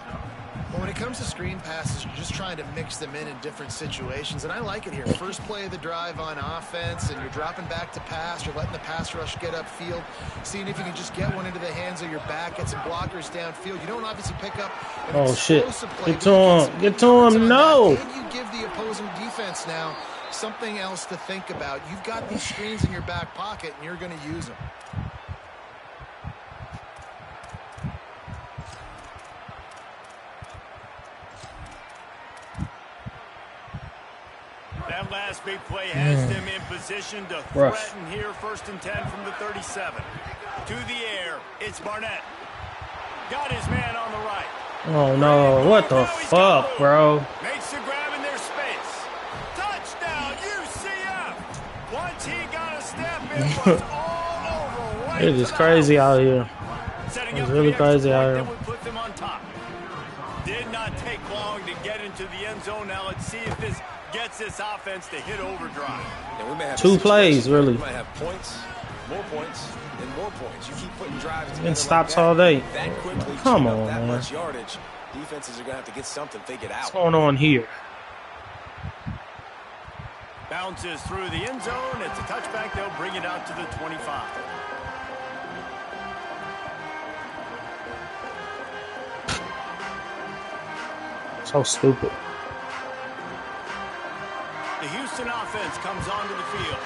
[SPEAKER 4] Well, when it comes to screen passes, you're just trying to mix them in different situations, and I like it here. First play of the drive on offense, and you're dropping back to pass. You're letting the pass rush get upfield, seeing if you can just get one into the hands of your back, get some blockers downfield. You don't obviously pick up an
[SPEAKER 5] Oh, shit.
[SPEAKER 4] explosive play.
[SPEAKER 5] Get to him. Get to him. No.
[SPEAKER 4] And you give the opposing defense now something else to think about. You've got these screens in your back pocket, and you're going to use them.
[SPEAKER 1] That last big play has them in position to threaten here. 1st and 10 from the 37. To the air, it's Barnett. Got his man on the right.
[SPEAKER 5] Oh, no. What the fuck, bro?
[SPEAKER 1] Makes the grab in their space. Touchdown, UCF. Once he got a step, it was all over. Right
[SPEAKER 5] It is crazy out here.
[SPEAKER 1] Setting
[SPEAKER 5] It's
[SPEAKER 1] up
[SPEAKER 5] really
[SPEAKER 1] the extra
[SPEAKER 5] crazy out
[SPEAKER 1] point
[SPEAKER 5] here.
[SPEAKER 1] that would put them on top. Did not take long to get into the end zone. Now let's see if this gets this offense to hit overdrive.
[SPEAKER 3] Yeah, we may have
[SPEAKER 5] 2 plays, really.
[SPEAKER 3] We might have points, and more points. You keep putting drives together
[SPEAKER 5] And stops
[SPEAKER 3] like that,
[SPEAKER 5] all day.
[SPEAKER 3] that quickly,
[SPEAKER 5] Come
[SPEAKER 3] chew up
[SPEAKER 5] on,
[SPEAKER 3] that
[SPEAKER 5] man.
[SPEAKER 3] much yardage. Defenses are going to have to get something figured out.
[SPEAKER 5] What's going on here?
[SPEAKER 1] Bounces through the end zone. It's a touchback. They'll bring it out to the 25.
[SPEAKER 5] So stupid.
[SPEAKER 1] The Houston offense comes onto the field.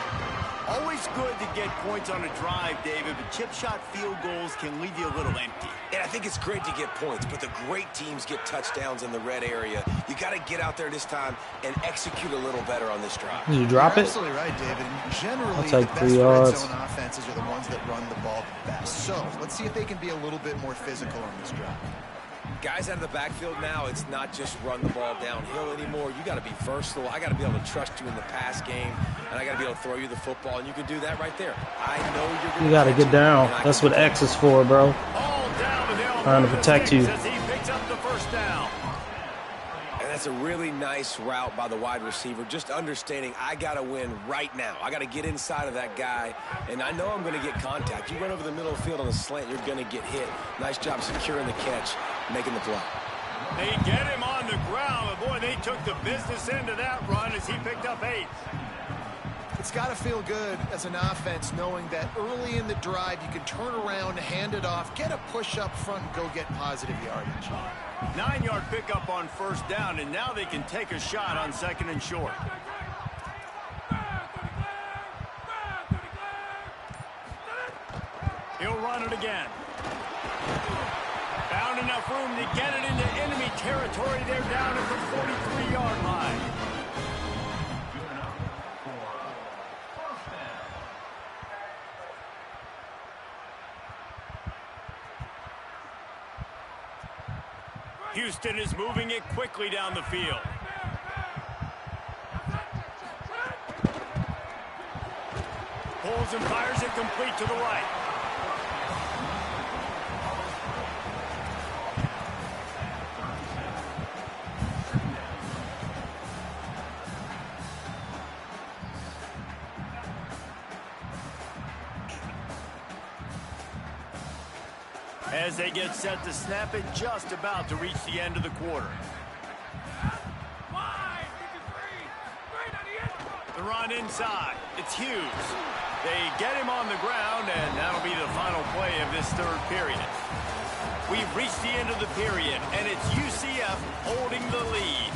[SPEAKER 1] Always good to get points on a drive, David, but chip shot field goals can leave you a little empty.
[SPEAKER 3] And I think it's great to get points, but the great teams get touchdowns in the red area. You got to get out there this time and execute a little better on this drive.
[SPEAKER 5] Did you drop
[SPEAKER 4] You're
[SPEAKER 5] it?
[SPEAKER 4] absolutely right, David. And generally,
[SPEAKER 5] I'll take
[SPEAKER 4] the best
[SPEAKER 5] 3
[SPEAKER 4] red
[SPEAKER 5] yards.
[SPEAKER 4] zone offenses are the ones that run the ball the best. So let's see if they can be a little bit more physical on this drive.
[SPEAKER 3] Guys out of the backfield now, it's not just run the ball downhill anymore. You got to be versatile. I got to be able to trust you in the pass game, and I got to be able to throw you the football, and you can do that right there. I know you're going to.
[SPEAKER 5] You got to get down. That's what X is for, bro.
[SPEAKER 1] All down, but they'll
[SPEAKER 5] Trying to
[SPEAKER 1] move
[SPEAKER 5] protect
[SPEAKER 1] the
[SPEAKER 5] you.
[SPEAKER 1] sticks as he picks up the first down.
[SPEAKER 3] And that's a really nice route by the wide receiver. Just understanding I got to win right now. I got to get inside of that guy, and I know I'm going to get contact. You run over the middle of the field on a slant, you're going to get hit. Nice job securing the catch, making the play.
[SPEAKER 1] They get him on the ground, but boy, they took the business end of that run as he picked up 8.
[SPEAKER 4] It's got to feel good as an offense knowing that early in the drive you can turn around, hand it off, get a push up front, and go get positive yardage.
[SPEAKER 1] 9-yard pickup on 1st down, and now they can take a shot on 2nd and short. He'll run it again. Found enough room to get it into enemy territory. They're down at the 43-yard line. Houston is moving it quickly down the field. Pulls and fires it complete to the right. as they get set to snap it just about to reach the end of the quarter. The run inside. It's Hughes. They get him on the ground, and that'll be the final play of this third period. We've reached the end of the period, and it's UCF holding the lead.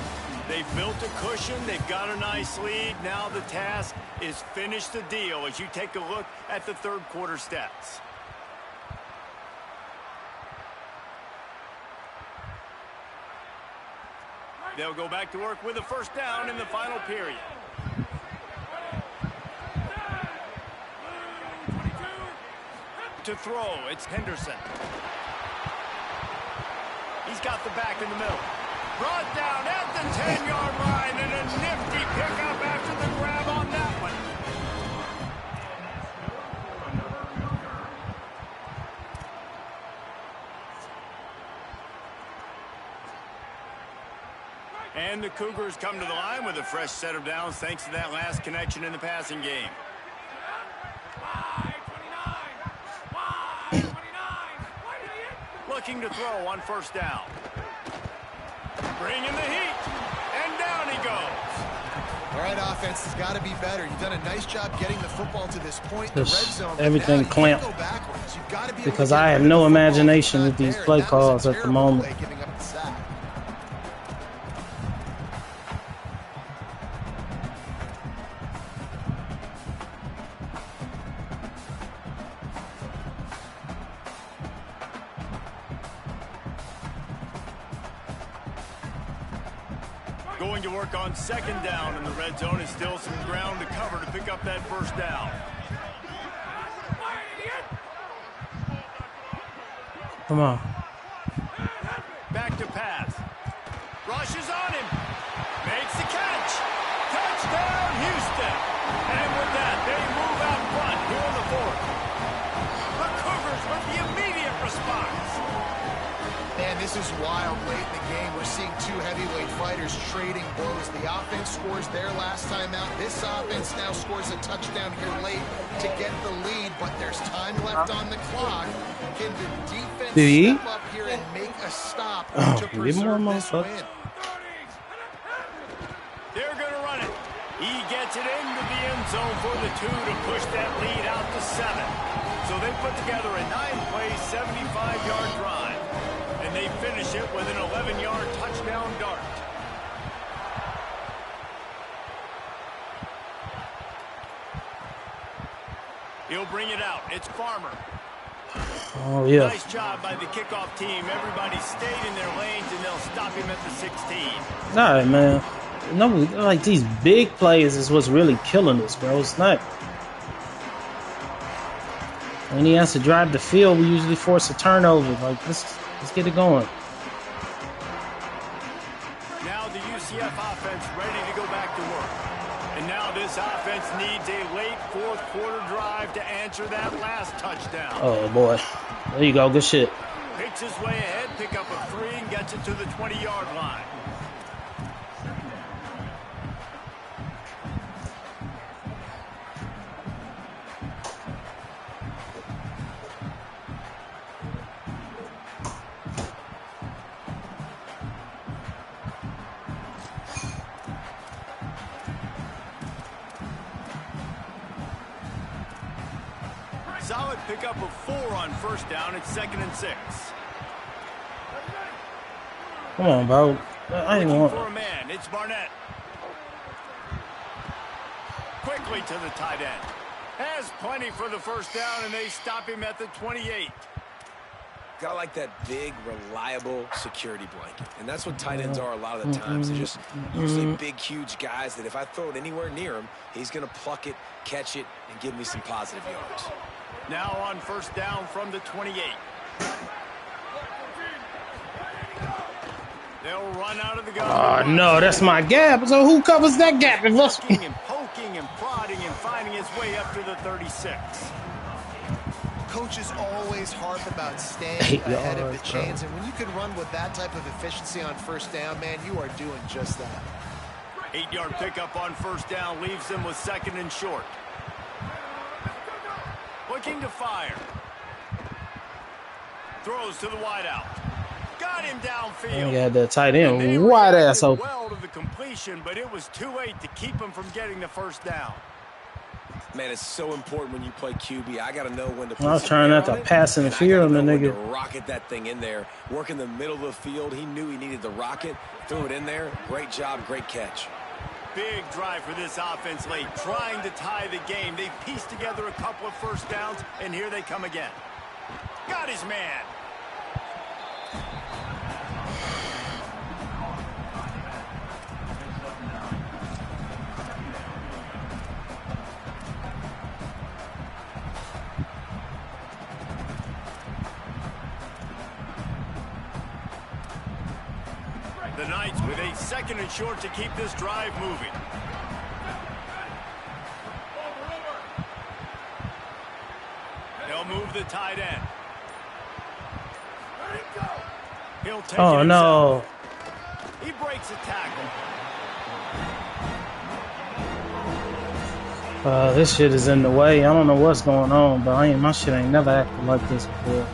[SPEAKER 1] They've built a cushion. They've got a nice lead. Now the task is finish the deal as you take a look at the third quarter stats. They'll go back to work with a first down in the final period. To throw, it's Henderson. He's got the back in the middle. Brought down at the 10-yard line, and a nifty pickup after the grab on that one. And the Cougars come to the line with a fresh set of downs thanks to that last connection in the passing game. Looking to throw on first down. Bringing the heat. And down he goes.
[SPEAKER 4] All right, offense has got to be better. You've done a nice job getting the football to this point in the red zone.
[SPEAKER 5] Everything clamped. Because I have no imagination with these play calls at the moment.
[SPEAKER 1] Going to work on second down in the red zone is still some ground to cover to pick up that first down.
[SPEAKER 5] Come on.
[SPEAKER 1] Back to pass. Rushes on him. Makes the catch. Touchdown, Houston. And with that, they move out front here in the fourth. The Cougars with the immediate response.
[SPEAKER 4] Man, this is wild late in the game. We're seeing two heavyweight fighters trading blows. The offense scores their last time out. This offense now scores a touchdown here late to get the lead, but there's time left on the clock. Can the defense step up here and make a stop to preserve this win?
[SPEAKER 1] They're going to run it. He gets it into the end zone for the 2 to push that lead out to 7. So they put together a 9-play, 75-yard drive. And they finish it with an 11-yard touchdown dart. He'll bring it out. It's Farmer.
[SPEAKER 5] Oh, yeah.
[SPEAKER 1] Nice job by the kickoff team. Everybody stayed in their lanes, and they'll stop him at the 16.
[SPEAKER 5] All right, man. No, like these big plays is what's really killing us, bro. It's not. When he has to drive the field, we usually force a turnover. Like, let's get it going.
[SPEAKER 1] Now the UCF offense ready to go back to work. And now this offense needs a late fourth quarter drive to answer that last touchdown.
[SPEAKER 5] Oh, boy. There you go. Good shit.
[SPEAKER 1] Picks his way ahead, pick up a 3, and gets it to the 20-yard line. Solid pickup of 4 on first down. It's 2nd and 6.
[SPEAKER 5] Come on, bro. I ain't want
[SPEAKER 1] for a man. It's Barnett. Quickly to the tight end. Has plenty for the first down, and they stop him at the 28.
[SPEAKER 3] Got like that big, reliable security blanket. And that's what tight ends are a lot of the times. They're just usually big, huge guys that if I throw it anywhere near him, he's going to pluck it, catch it, and give me some positive yards.
[SPEAKER 1] Now on first down from the 28. They'll run out of the gun.
[SPEAKER 5] Oh, no, that's my gap. So who covers that gap?
[SPEAKER 1] Poking and poking and prodding and finding his way up to the 36.
[SPEAKER 4] Coaches always harp about staying ahead of the chains, and when you can run with that type of efficiency on first down, man, you are doing just that.
[SPEAKER 1] 8-yard pickup on first down leaves them with 2nd and short. Looking to fire. Throws to the wideout. Got him downfield.
[SPEAKER 5] And he had that tight end wide ass open.
[SPEAKER 1] Well to the completion, but it was too late to keep him from getting the first down.
[SPEAKER 3] Man, it's so important when you play QB. I got to know when to put
[SPEAKER 5] I was trying not to pass interfere on the nigga.
[SPEAKER 3] Rocket that thing in there. Work in the middle of the field. He knew he needed the rocket. Threw it in there. Great job. Great catch.
[SPEAKER 1] Big drive for this offense late. Trying to tie the game. They pieced together a couple of first downs, and here they come again. Got his man. The Knights with a 2nd and short to keep this drive moving. They'll move the tight end. He'll take it himself.
[SPEAKER 5] No.
[SPEAKER 1] He breaks a tackle.
[SPEAKER 5] This shit is in the way. I don't know what's going on, but my shit ain't never acted like this before.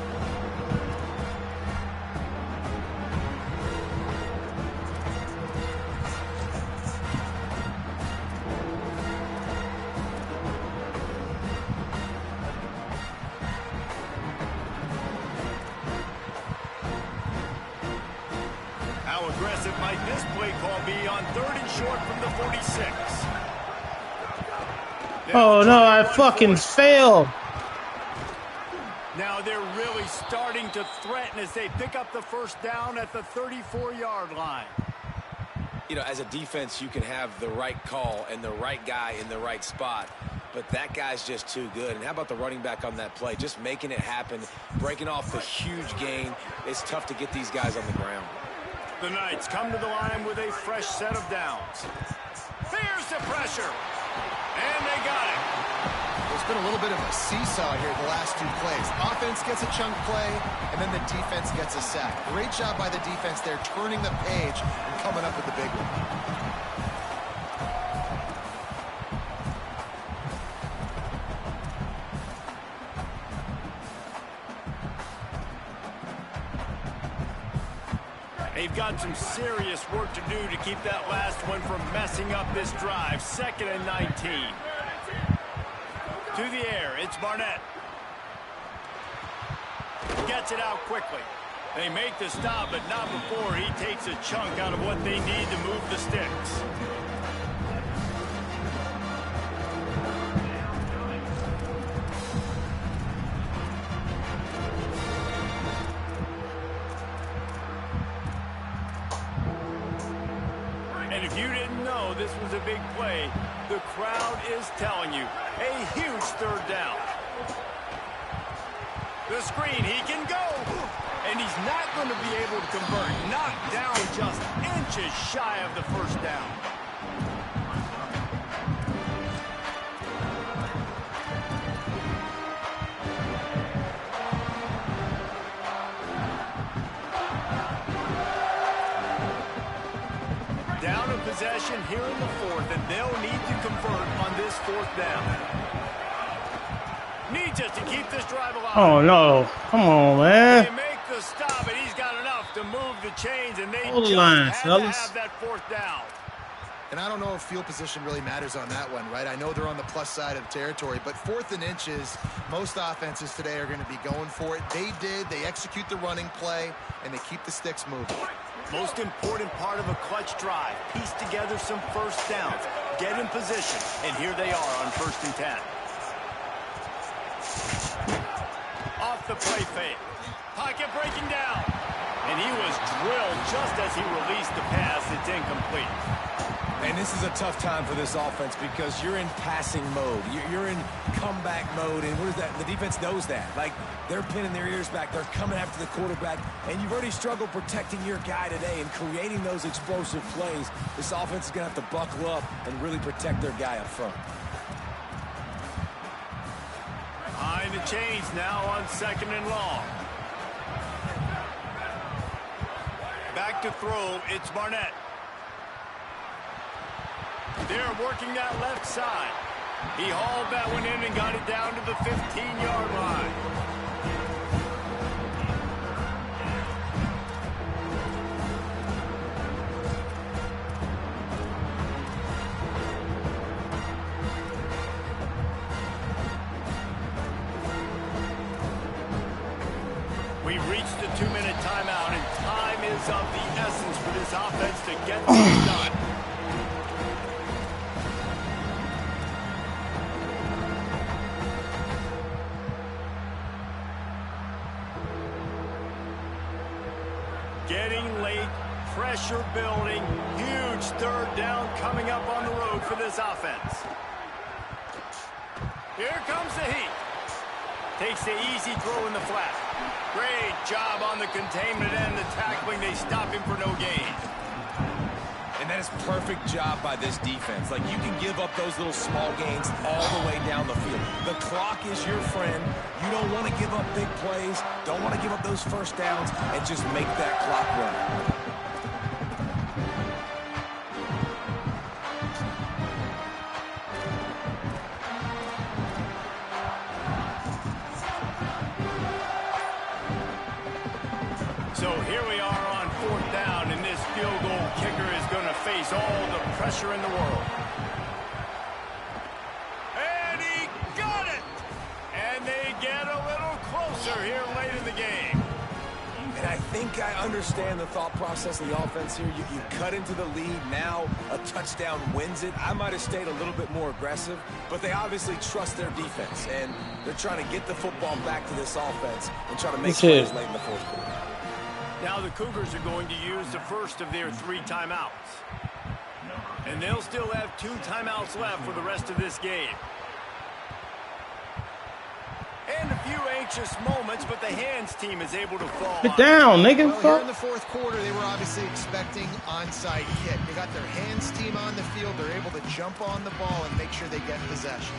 [SPEAKER 1] How aggressive might this play call be on 3rd and short from the 46?
[SPEAKER 5] Oh no, I fucking failed.
[SPEAKER 1] Now they're really starting to threaten as they pick up the first down at the 34-yard line.
[SPEAKER 3] You know, as a defense, you can have the right call and the right guy in the right spot, but that guy's just too good. And how about the running back on that play? Just making it happen, breaking off the huge gain. It's tough to get these guys on the ground.
[SPEAKER 1] The Knights come to the line with a fresh set of downs. There's the pressure. And they got it.
[SPEAKER 4] There's been a little bit of a seesaw here the last 2 plays. Offense gets a chunk play, and then the defense gets a sack. Great job by the defense there, turning the page and coming up with the big one.
[SPEAKER 1] They've got some serious work to do to keep that last one from messing up this drive. 2nd and 19. To the air, it's Barnett. Gets it out quickly. They make the stop, but not before he takes a chunk out of what they need to move the sticks. And if you didn't know this was a big play, the crowd is telling you. A huge 3rd down. The screen, he can go. And he's not going to be able to convert. Knocked down just inches shy of the first down. Down a possession here in the 4th, and they'll need to convert on this 4th down. Needs it to keep this drive alive.
[SPEAKER 5] Oh no. Come on, man.
[SPEAKER 1] They make the stop, and he's got enough to move the chains, and they
[SPEAKER 5] Hold the
[SPEAKER 1] just
[SPEAKER 5] line,
[SPEAKER 1] had
[SPEAKER 5] fellas.
[SPEAKER 1] to have that 4th down.
[SPEAKER 4] And I don't know if field position really matters on that one, right? I know they're on the plus side of the territory, but 4th and inches, most offenses today are going to be going for it. They did. They execute the running play, and they keep the sticks moving.
[SPEAKER 1] Most important part of a clutch drive. Piece together some first downs. Get in position, and here they are on 1st and 10. Off the play fake. Pocket breaking down. And he was drilled just as he released the pass. It's incomplete.
[SPEAKER 3] And this is a tough time for this offense because you're in passing mode. You're in comeback mode, and what is that? The defense knows that. Like, they're pinning their ears back. They're coming after the quarterback, and you've already struggled protecting your guy today and creating those explosive plays. This offense is going to have to buckle up and really protect their guy up front.
[SPEAKER 1] Behind the chains now on 2nd and long. Back to throw, it's Barnett. They're working that left side. He hauled that one in and got it down to the 15-yard line. We've reached the 2-minute timeout, and time is of the essence for this offense to get things done. Getting late, pressure building, huge third down coming up on the road for this offense. Here comes the heat. Takes the easy throw in the flat. Great job on the containment and the tackling. They stop him for no gain.
[SPEAKER 3] And that is perfect job by this defense. Like, you can give up those little small gains all the way down the field. The clock is your friend. You don't want to give up big plays. Don't want to give up those first downs and just make that clock run.
[SPEAKER 1] So here we are on 4th down, and this field goal kicker is going to face all the pressure in the world. And he got it! And they get a little closer here late in the game.
[SPEAKER 3] And I think I understand the thought process of the offense here. You cut into the lead. Now a touchdown wins it. I might have stayed a little bit more aggressive, but they obviously trust their defense, and they're trying to get the football back to this offense and try to make plays late in the 4th quarter.
[SPEAKER 1] Now the Cougars are going to use the first of their 3 timeouts. And they'll still have 2 timeouts left for the rest of this game. And a few anxious moments, but the hands team is able to fall.
[SPEAKER 5] Get down, nigga.
[SPEAKER 4] Well, here in the 4th quarter, they were obviously expecting onside kick. They got their hands team on the field. They're able to jump on the ball and make sure they get possession.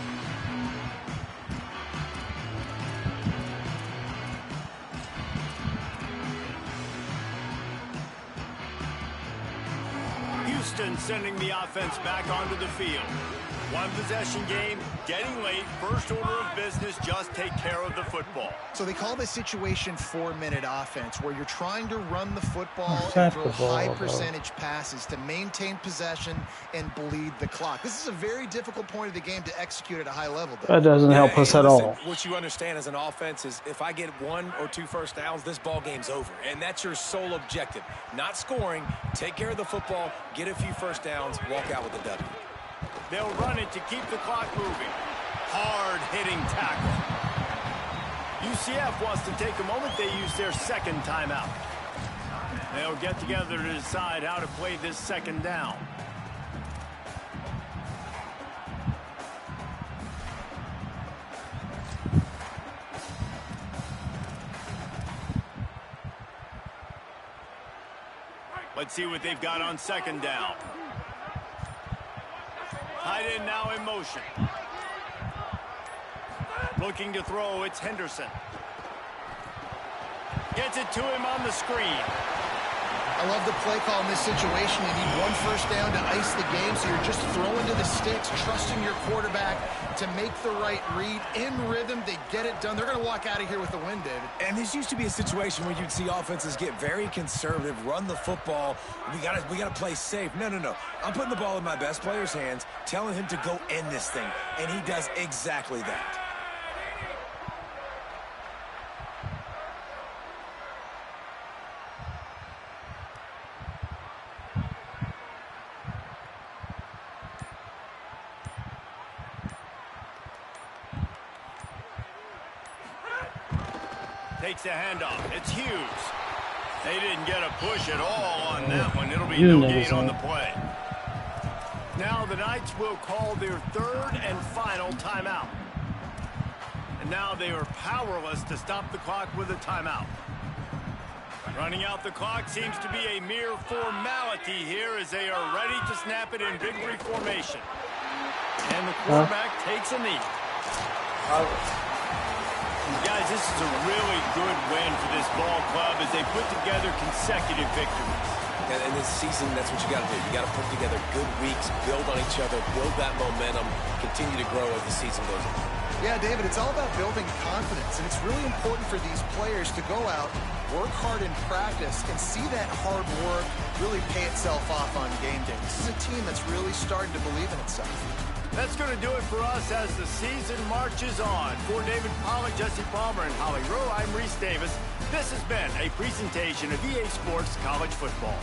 [SPEAKER 1] Houston sending the offense back onto the field. 1 possession game, getting late, first order of business, just take care of the football.
[SPEAKER 4] So they call this situation 4-minute offense, where you're trying to run the football and throw high percentage passes to maintain possession and bleed the clock. This is a very difficult point of the game to execute at a high level, though.
[SPEAKER 5] That doesn't help us at all.
[SPEAKER 3] What you understand as an offense is if I get 1 or 2 first downs, this ball game's over. And that's your sole objective. Not scoring, take care of the football, get a few first downs, walk out with a W.
[SPEAKER 1] They'll run it to keep the clock moving. Hard-hitting tackle. UCF wants to take a moment. They use their 2nd timeout. They'll get together to decide how to play this 2nd down. Let's see what they've got on 2nd down. Tight end now in motion. Looking to throw, it's Henderson. Gets it to him on the screen.
[SPEAKER 4] I love the play call in this situation. You need 1 first down to ice the game, so you're just throwing to the sticks, trusting your quarterback to make the right read. In rhythm, they get it done. They're going to walk out of here with the win, David.
[SPEAKER 3] And this used to be a situation where you'd see offenses get very conservative, run the football. We gotta play safe. No. I'm putting the ball in my best player's hands, telling him to go end this thing, and he does exactly that.
[SPEAKER 1] Takes the handoff. It's Hughes. They didn't get a push at all on that one. It'll be no gain on the play. Now the Knights will call their 3rd and final timeout. And now they are powerless to stop the clock with a timeout. Running out the clock seems to be a mere formality here as they are ready to snap it in victory formation. And the quarterback takes a knee. Guys, this is a really good win for this ball club as they put together consecutive victories.
[SPEAKER 3] And in this season, that's what you got to do. You got to put together good weeks, build on each other, build that momentum, continue to grow as the season goes on.
[SPEAKER 4] Yeah, David, it's all about building confidence, and it's really important for these players to go out, work hard in practice, and see that hard work really pay itself off on game day. This is a team that's really starting to believe in itself.
[SPEAKER 1] That's going to do it for us as the season marches on. For David Pollack, Jesse Palmer, and Holly Rowe, I'm Reese Davis. This has been a presentation of EA Sports College Football.